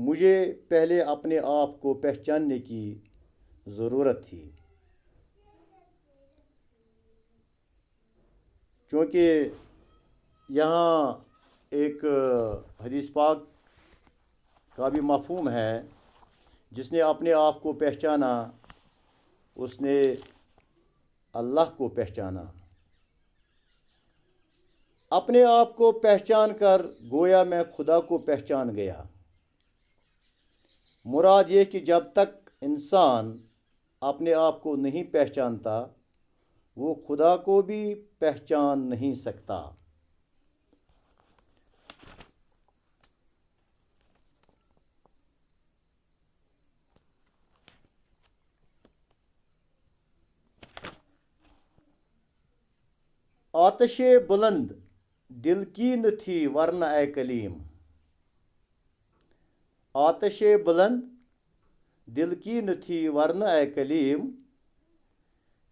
مجھے پہلے اپنے آپ کو پہچاننے کی ضرورت تھی، چونکہ یہاں ایک حدیث پاک کا بھی مفہوم ہے، جس نے اپنے آپ کو پہچانا اس نے اللہ کو پہچانا۔ اپنے آپ کو پہچان کر گویا میں خدا کو پہچان گیا۔ مراد یہ کہ جب تک انسان اپنے آپ کو نہیں پہچانتا وہ خدا کو بھی پہچان نہیں سکتا۔ آتش بلند دل کی نہ تھی ورنہ اے کلیم، آتش بلند دل کی نہ تھی ورنہ اے کلیم،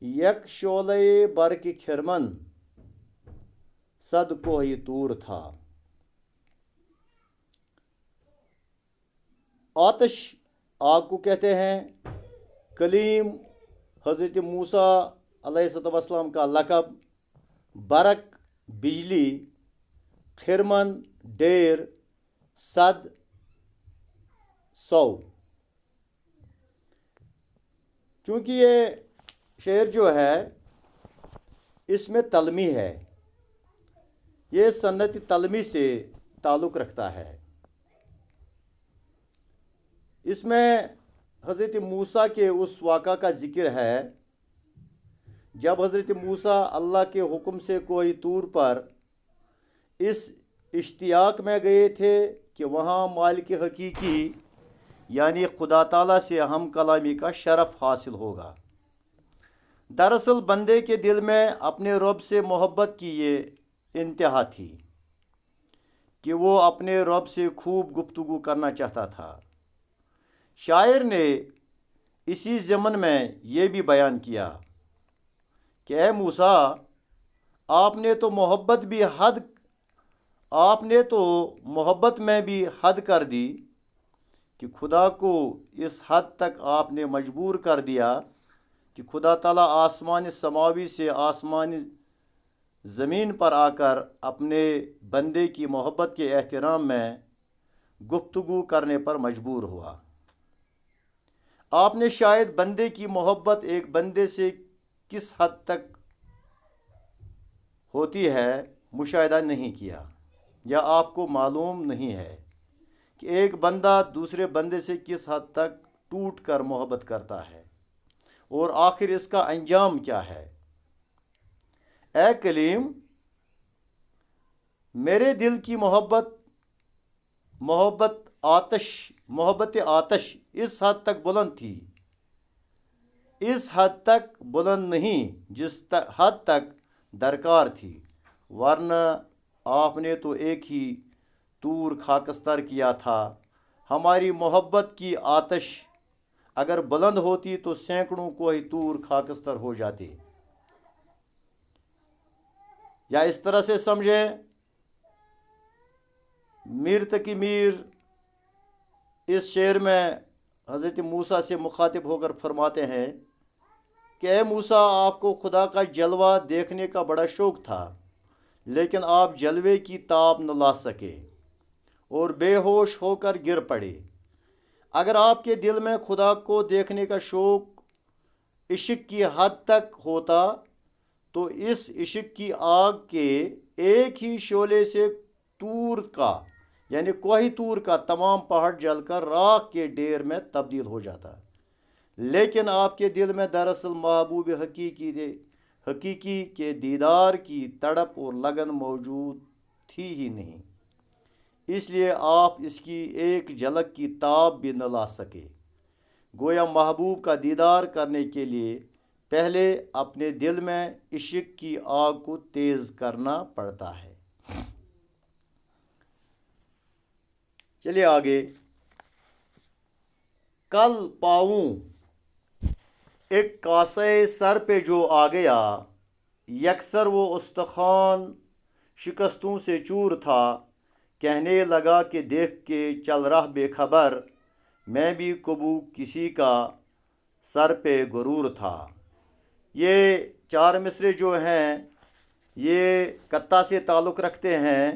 یک شعلہ برق کھرمن صد کوہ طور تھا۔ آتش آگ کو کہتے ہیں، کلیم حضرت موسیٰ علیہ السلام کا لقب، برق بجلی، کھرمن ڈیر، صد سو۔ چونکہ یہ شعر جو ہے اس میں تلمی ہے، یہ سنت تلمی سے تعلق رکھتا ہے۔ اس میں حضرت موسیٰ کے اس واقعہ کا ذکر ہے جب حضرت موسیٰ اللہ کے حکم سے کوہ طور پر اس اشتیاق میں گئے تھے کہ وہاں مالک حقیقی یعنی خدا تعالیٰ سے ہم کلامی کا شرف حاصل ہوگا۔ دراصل بندے کے دل میں اپنے رب سے محبت کی یہ انتہا تھی کہ وہ اپنے رب سے خوب گفتگو کرنا چاہتا تھا۔ شاعر نے اسی ضمن میں یہ بھی بیان کیا کہ اے موسیٰ، آپ نے تو محبت میں بھی حد کر دی کہ خدا کو اس حد تک آپ نے مجبور کر دیا کہ خدا تعالیٰ آسمان سماوی سے آسمان زمین پر آ کر اپنے بندے کی محبت کے احترام میں گفتگو کرنے پر مجبور ہوا۔ آپ نے شاید بندے کی محبت ایک بندے سے کس حد تک ہوتی ہے مشاہدہ نہیں کیا، یا آپ کو معلوم نہیں ہے کہ ایک بندہ دوسرے بندے سے کس حد تک ٹوٹ کر محبت کرتا ہے اور آخر اس کا انجام کیا ہے۔ اے کلیم، میرے دل کی محبت آتش اس حد تک بلند تھی، اس حد تک بلند نہیں جس حد تک درکار تھی، ورنہ آپ نے تو ایک ہی طور خاکستر کیا تھا۔ ہماری محبت کی آتش اگر بلند ہوتی تو سینکڑوں کوہ طور خاکستر ہو جاتے۔ یا اس طرح سے سمجھیں، میر تقی میر اس شعر میں حضرت موسیٰ سے مخاطب ہو کر فرماتے ہیں کہ اے موسیٰ، آپ کو خدا کا جلوہ دیکھنے کا بڑا شوق تھا، لیکن آپ جلوے کی تاب نہ لا سکے اور بے ہوش ہو کر گر پڑے۔ اگر آپ کے دل میں خدا کو دیکھنے کا شوق عشق کی حد تک ہوتا تو اس عشق کی آگ کے ایک ہی شعلے سے طور کا یعنی کوہ طور کا تمام پہاڑ جل کر راکھ کے ڈیر میں تبدیل ہو جاتا۔ لیکن آپ کے دل میں دراصل محبوب حقیقی کے دیدار کی تڑپ اور لگن موجود تھی ہی نہیں، اس لیے آپ اس کی ایک جھلک کی تاب بھی نہ لا سکے۔ گویا محبوب کا دیدار کرنے کے لیے پہلے اپنے دل میں عشق کی آگ کو تیز کرنا پڑتا ہے۔ چلیے آگے۔ کل پاؤں ایک کاسے سر پہ جو آ گیا، یکسر وہ استخوان شکستوں سے چور تھا، کہنے لگا کہ دیکھ کے چل رہ بے خبر، میں بھی کبو کسی کا سر پہ غرور تھا۔ یہ 4 مصرے جو ہیں یہ قطع سے تعلق رکھتے ہیں،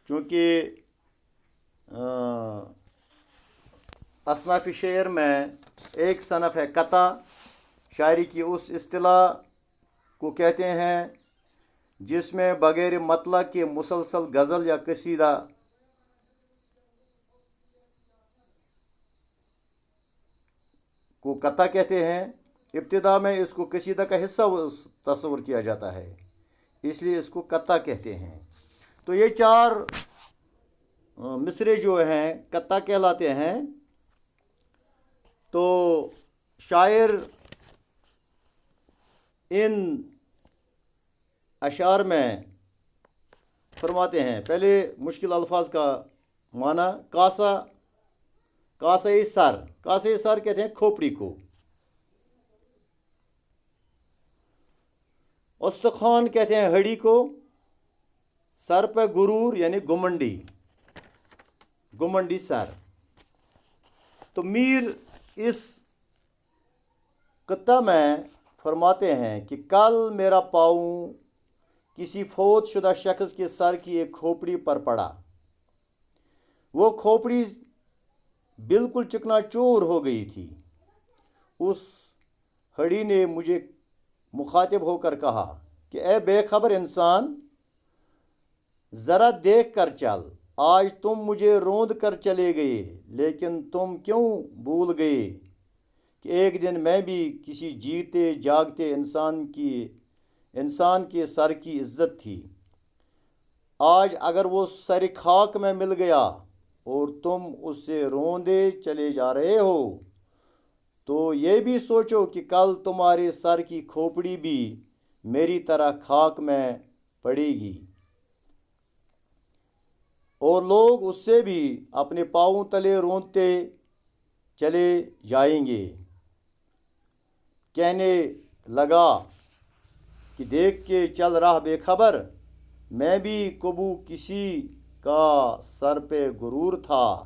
چونکہ اصناف شعر میں ایک صنف ہے قطع، شاعری کی اس اصطلاح کو کہتے ہیں جس میں بغیر مطلع کے مسلسل غزل یا قصیدہ کو قطع کہتے ہیں۔ ابتدا میں اس کو قصیدہ کا حصہ تصور کیا جاتا ہے، اس لیے اس کو قطع کہتے ہیں۔ تو یہ 4 مصرے جو ہیں قطع کہلاتے ہیں۔ تو شاعر ان اشعار میں فرماتے ہیں، پہلے مشکل الفاظ کا معنی، کاسہ سر کہتے ہیں کھوپڑی کو، استخوان کہتے ہیں ہڑی کو، سر پہ غرور یعنی گمنڈی سر۔ تو میر اس قطع میں فرماتے ہیں کہ کل میرا پاؤں کسی فوت شدہ شخص کے سر کی ایک کھوپڑی پر پڑا، وہ کھوپڑی بالکل چکنا چور ہو گئی تھی۔ اس ہڑی نے مجھے مخاطب ہو کر کہا کہ اے بے خبر انسان، ذرا دیکھ کر چل، آج تم مجھے روند کر چلے گئے، لیکن تم کیوں بھول گئے کہ ایک دن میں بھی کسی جیتے جاگتے انسان کے سر کی عزت تھی۔ آج اگر وہ سر خاک میں مل گیا اور تم اس سے روندے چلے جا رہے ہو، تو یہ بھی سوچو کہ کل تمہارے سر کی کھوپڑی بھی میری طرح خاک میں پڑے گی، اور لوگ اس سے بھی اپنے پاؤں تلے روندتے چلے جائیں گے۔ کہنے لگا کہ دیکھ کے چل رہا بے خبر، میں بھی کبو کسی کا سر پہ غرور تھا۔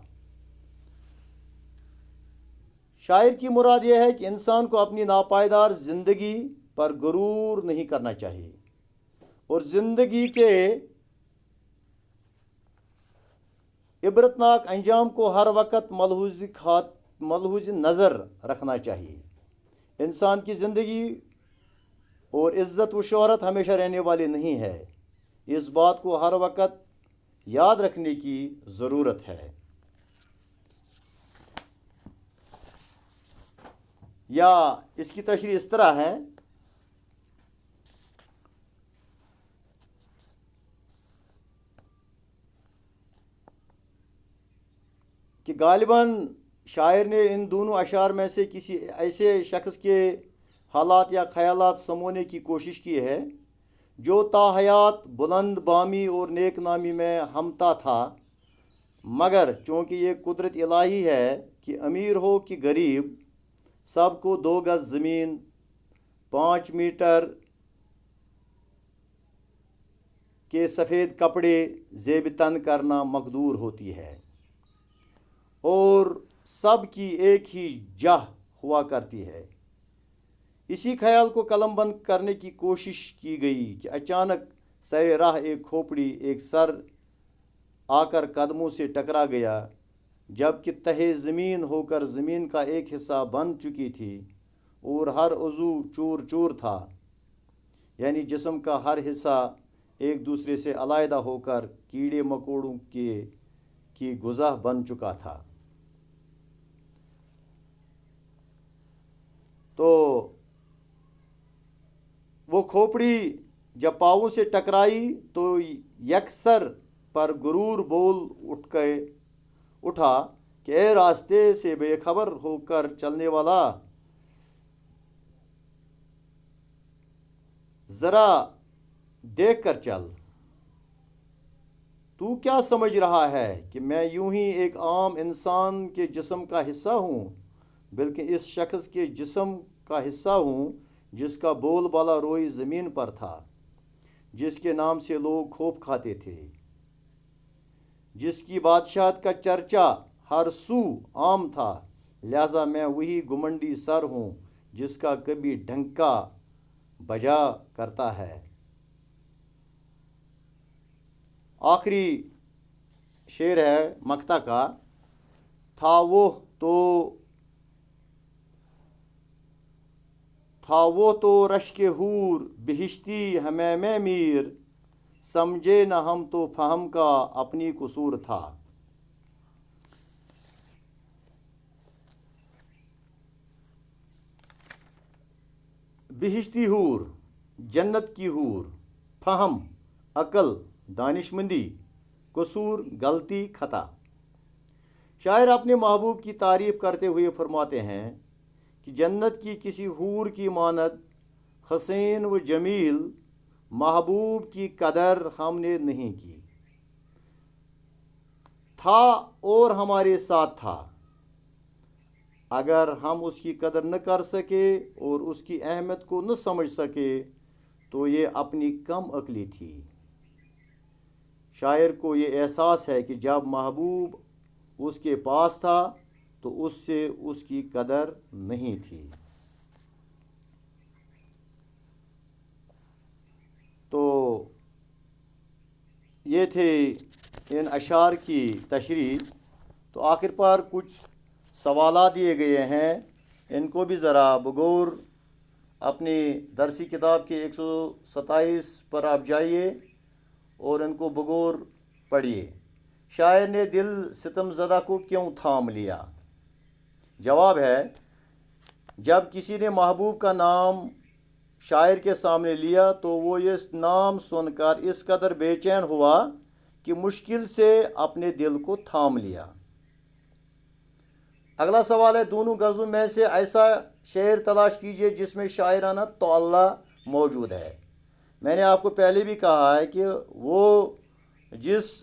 شاعر کی مراد یہ ہے کہ انسان کو اپنی ناپائیدار زندگی پر غرور نہیں کرنا چاہیے، اور زندگی کے عبرتناک انجام کو ہر وقت ملحوظ نظر رکھنا چاہیے۔ انسان کی زندگی اور عزت و شہرت ہمیشہ رہنے والی نہیں ہے، اس بات کو ہر وقت یاد رکھنے کی ضرورت ہے۔ یا اس کی تشریح اس طرح ہے کہ غالباً شاعر نے ان دونوں اشعار میں سے کسی ایسے شخص کے حالات یا خیالات سمونے کی کوشش کی ہے جو تاحیات بلند بامی اور نیک نامی میں ہمتا تھا، مگر چونکہ یہ قدرت الہی ہے کہ امیر ہو کہ غریب، سب کو 2 گز زمین، 5 میٹر کے سفید کپڑے زیب تن کرنا مقدور ہوتی ہے، اور سب کی ایک ہی جاہ ہوا کرتی ہے۔ اسی خیال کو قلم بند کرنے کی کوشش کی گئی کہ اچانک سر راہ ایک کھوپڑی ایک سر آ کر قدموں سے ٹکرا گیا، جب کہ تہہ زمین ہو کر زمین کا ایک حصہ بن چکی تھی اور ہر عضو چور چور تھا، یعنی جسم کا ہر حصہ ایک دوسرے سے علیحدہ ہو کر کیڑے مکوڑوں کی غذا بن چکا تھا۔ تو وہ کھوپڑی جب پاؤں سے ٹکرائی تو یکسر پر غرور بول اٹھا کہ اے راستے سے بے خبر ہو کر چلنے والا، ذرا دیکھ کر چل، تو کیا سمجھ رہا ہے کہ میں یوں ہی ایک عام انسان کے جسم کا حصہ ہوں، بلکہ اس شخص کے جسم کا حصہ ہوں جس کا بول بالا روئی زمین پر تھا، جس کے نام سے لوگ خوف کھاتے تھے۔ جس کی بادشاہت کا چرچا ہر سو عام تھا، لہذا میں وہی گھمنڈی سر ہوں جس کا کبھی ڈنکا بجا کرتا ہے۔ آخری شعر ہے مقطع کا، تھا وہ تو رشک حور بہشتی ہمیں میں میر، سمجھے نہ ہم تو فہم کا اپنی قصور تھا۔ بہشتی حور، جنت کی حور، فہم عقل دانش مندی، قصور غلطی خطا۔ شاعر اپنے محبوب کی تعریف کرتے ہوئے فرماتے ہیں کہ جنت کی کسی حور کی مانند حسین و جمیل محبوب کی قدر ہم نے نہیں کی۔ تھا اور ہمارے ساتھ تھا، اگر ہم اس کی قدر نہ کر سکے اور اس کی اہمیت کو نہ سمجھ سکے تو یہ اپنی کم عقلی تھی۔ شاعر کو یہ احساس ہے کہ جب محبوب اس کے پاس تھا تو اس سے اس کی قدر نہیں تھی۔ تو یہ تھے ان اشعار کی تشریح۔ تو آخر پر کچھ سوالات دیے گئے ہیں، ان کو بھی ذرا بغور اپنی درسی کتاب کے 127 پر آپ جائیے اور ان کو بغور پڑھیے۔ شاعر نے دل ستم زدہ کو کیوں تھام لیا؟ جواب ہے، جب کسی نے محبوب کا نام شاعر کے سامنے لیا تو وہ یہ نام سن کر اس قدر بے چین ہوا کہ مشکل سے اپنے دل کو تھام لیا۔ اگلا سوال ہے، دونوں غزلوں میں سے ایسا شعر تلاش کیجیے جس میں شاعرانہ تعلی موجود ہے۔ میں نے آپ کو پہلے بھی کہا ہے کہ وہ جس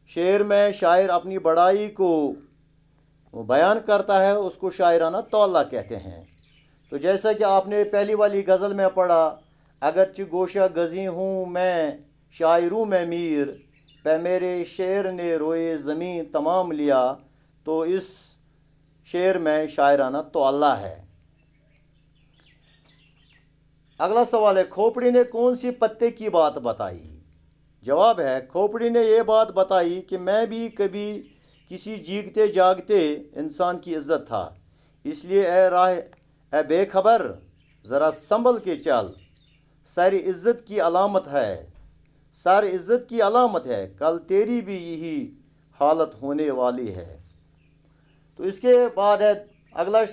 شعر میں شاعر اپنی بڑائی کو بیان کرتا ہے اس کو شاعرانہ تعلی کہتے ہیں۔ تو جیسا کہ آپ نے پہلی والی غزل میں پڑھا، اگرچہ گوشہ گزیں ہوں میں شاعروں میں میر، پہ میرے شعر نے روئے زمیں تمام لیا، تو اس شعر میں شاعرانہ تعلی ہے۔ اگلا سوال ہے، کھوپڑی نے کون سی پتے کی بات بتائی؟ جواب ہے، کھوپڑی نے یہ بات بتائی کہ میں بھی کبھی کسی جیگتے جاگتے انسان کی عزت تھا، اس لیے اے بے خبر ذرا سنبھل کے چل، سر عزت کی علامت ہے، کل تیری بھی یہی حالت ہونے والی ہے۔ تو اس کے بعد ہے اگلا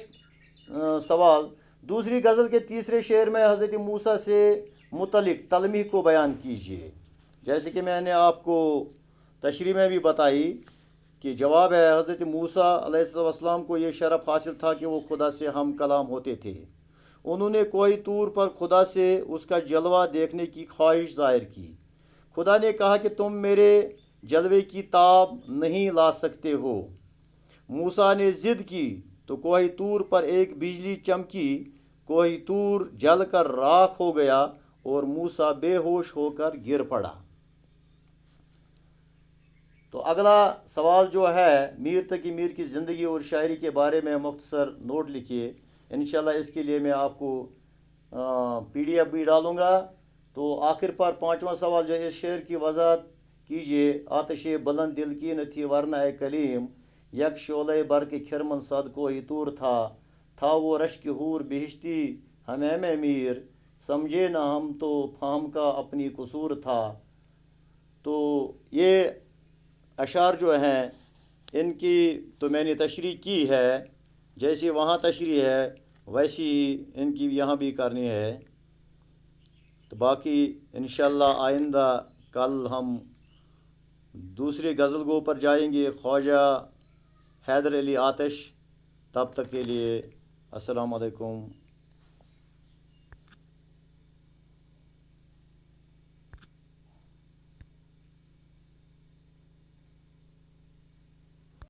سوال، دوسری غزل کے تیسرے شعر میں حضرت موسیٰ سے متعلق تلمیح کو بیان کیجیے۔ جیسے کہ میں نے آپ کو تشریح میں بھی بتائی کہ جواب ہے، حضرت موسیٰ علیہ السلام کو یہ شرف حاصل تھا کہ وہ خدا سے ہم کلام ہوتے تھے۔ انہوں نے کوئی طور پر خدا سے اس کا جلوہ دیکھنے کی خواہش ظاہر کی۔ خدا نے کہا کہ تم میرے جلوے کی تاب نہیں لا سکتے ہو۔ موسیٰ نے ضد کی تو کوہ طور پر ایک بجلی چمکی، کوہ طور جل کر راکھ ہو گیا اور موسیٰ بے ہوش ہو کر گر پڑا۔ تو اگلا سوال جو ہے، میر تقی میر کی زندگی اور شاعری کے بارے میں مختصر نوٹ لکھیے۔ انشاءاللہ اس کے لیے میں آپ کو PDF بھی ڈالوں گا۔ تو آخر پر پانچواں سوال جو ہے، اس شعر کی وضاحت کیجیے۔ آتش بلند دل کی نہ تھی ورنہ اے کلیم، یک شعلہ برق کھرمن صد کوہ طور تھا وہ رشک حور بہشتی ہمیں میں میر، سمجھے نہ ہم تو فہم کا اپنی قصور تھا۔ تو یہ اشعار جو ہیں ان کی تو میں نے تشریح کی ہے، جیسی وہاں تشریح ہے ویسی ہی ان کی یہاں بھی کرنی ہے۔ تو باقی انشاءاللہ آئندہ کل ہم دوسری غزل گو پر جائیں گے، خواجہ حیدر علی آتش۔ تب تک کے لیے السلام علیکم